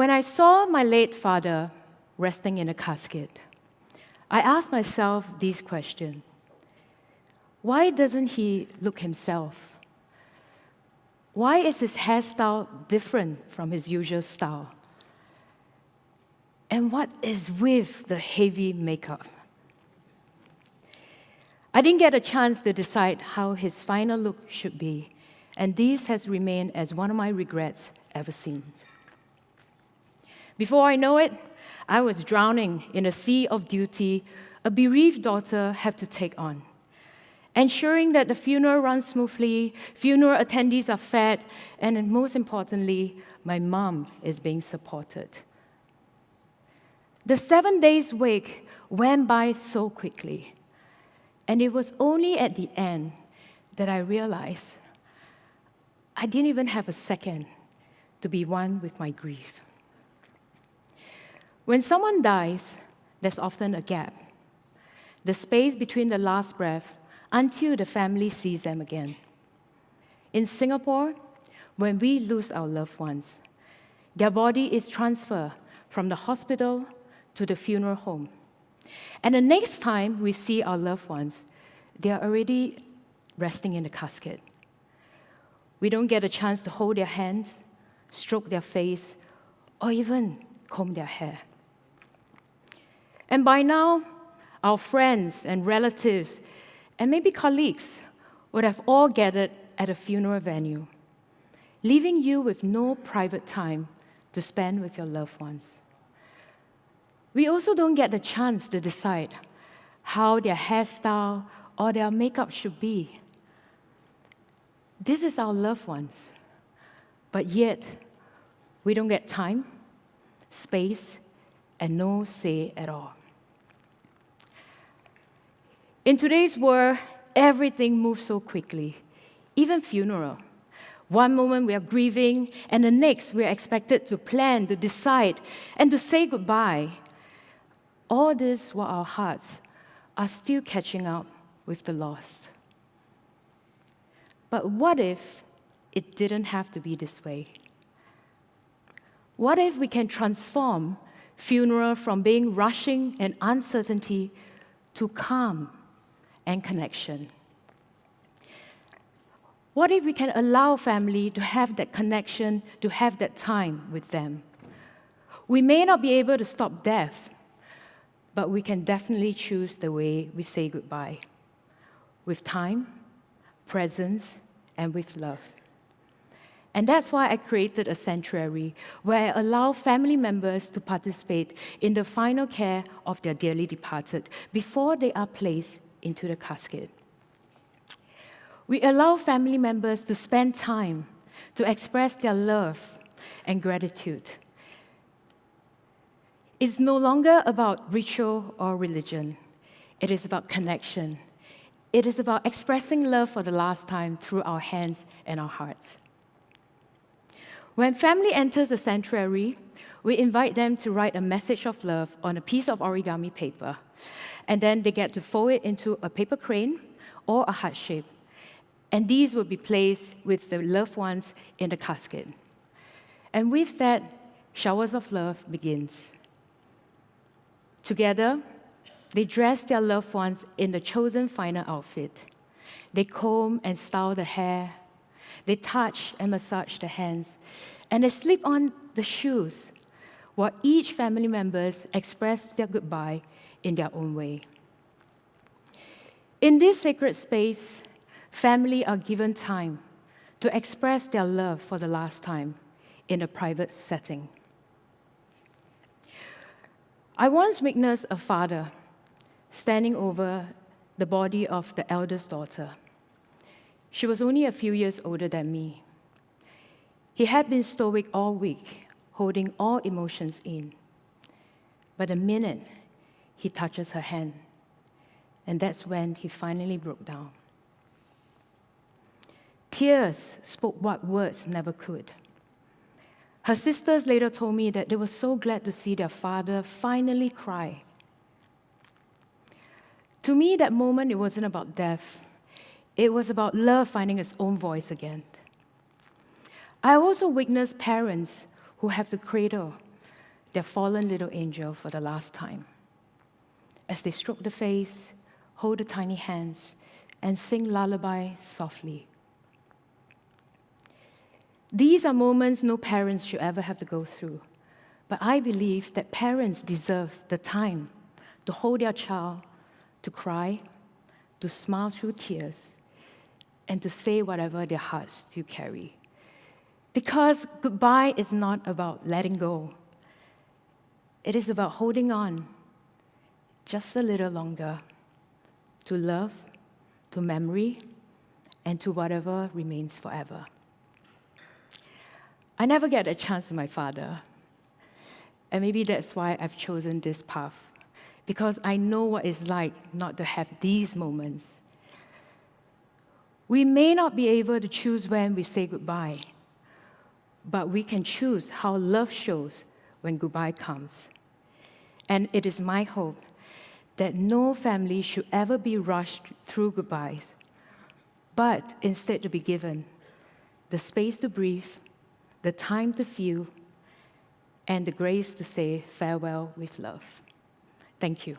When I saw my late father resting in a casket, I asked myself this question: why doesn't he look himself? Why is his hairstyle different from his usual style? And what is with the heavy makeup? I didn't get a chance to decide how his final look should be, and this has remained as one of my regrets ever since. Before I know it, I was drowning in a sea of duty a bereaved daughter had to take on. Ensuring that the funeral runs smoothly, funeral attendees are fed, and most importantly, my mom is being supported. The 7 days wake went by so quickly, and it was only at the end that I realized I didn't even have a second to be one with my grief. When someone dies, there's often a gap, the space between the last breath until the family sees them again. In Singapore, when we lose our loved ones, their body is transferred from the hospital to the funeral home. And the next time we see our loved ones, they are already resting in the casket. We don't get a chance to hold their hands, stroke their face, or even comb their hair. And by now, our friends and relatives and maybe colleagues would have all gathered at a funeral venue, leaving you with no private time to spend with your loved ones. We also don't get the chance to decide how their hairstyle or their makeup should be. This is our loved ones, but yet we don't get time, space, and no say at all. In today's world, everything moves so quickly, even funeral. One moment we are grieving, and the next we are expected to plan, to decide, and to say goodbye. All this while our hearts are still catching up with the loss. But what if it didn't have to be this way? What if we can transform funeral from being rushing and uncertainty to calm and connection? What if we can allow family to have that connection, to have that time with them? We may not be able to stop death, but we can definitely choose the way we say goodbye, with time, presence, and with love. And that's why I created a sanctuary where I allow family members to participate in the final care of their dearly departed before they are placed into the casket. We allow family members to spend time to express their love and gratitude. It's no longer about ritual or religion. It is about connection. It is about expressing love for the last time through our hands and our hearts. When family enters the sanctuary, we invite them to write a message of love on a piece of origami paper, and then they get to fold it into a paper crane or a heart shape. And these will be placed with the loved ones in the casket. And with that, showers of love begins. Together, they dress their loved ones in the chosen final outfit. They comb and style the hair. They touch and massage the hands. And they slip on the shoes, while each family member express their goodbye in their own way. In this sacred space, family are given time to express their love for the last time in a private setting. I once witnessed a father standing over the body of the eldest daughter. She was only a few years older than me. He had been stoic all week, holding all emotions in. But the minute he touches her hand, and that's when he finally broke down. Tears spoke what words never could. Her sisters later told me that they were so glad to see their father finally cry. To me, that moment, it wasn't about death. It was about love finding its own voice again. I also witnessed parents who have to cradle their fallen little angel for the last time, as they stroke the face, hold the tiny hands, and sing lullaby softly. These are moments no parents should ever have to go through, but I believe that parents deserve the time to hold their child, to cry, to smile through tears, and to say whatever their hearts do carry. Because goodbye is not about letting go. It is about holding on just a little longer to love, to memory, and to whatever remains forever. I never get a chance with my father, and maybe that's why I've chosen this path, because I know what it's like not to have these moments. We may not be able to choose when we say goodbye, but we can choose how love shows when goodbye comes. And it is my hope that no family should ever be rushed through goodbyes, but instead to be given the space to breathe, the time to feel, and the grace to say farewell with love. Thank you.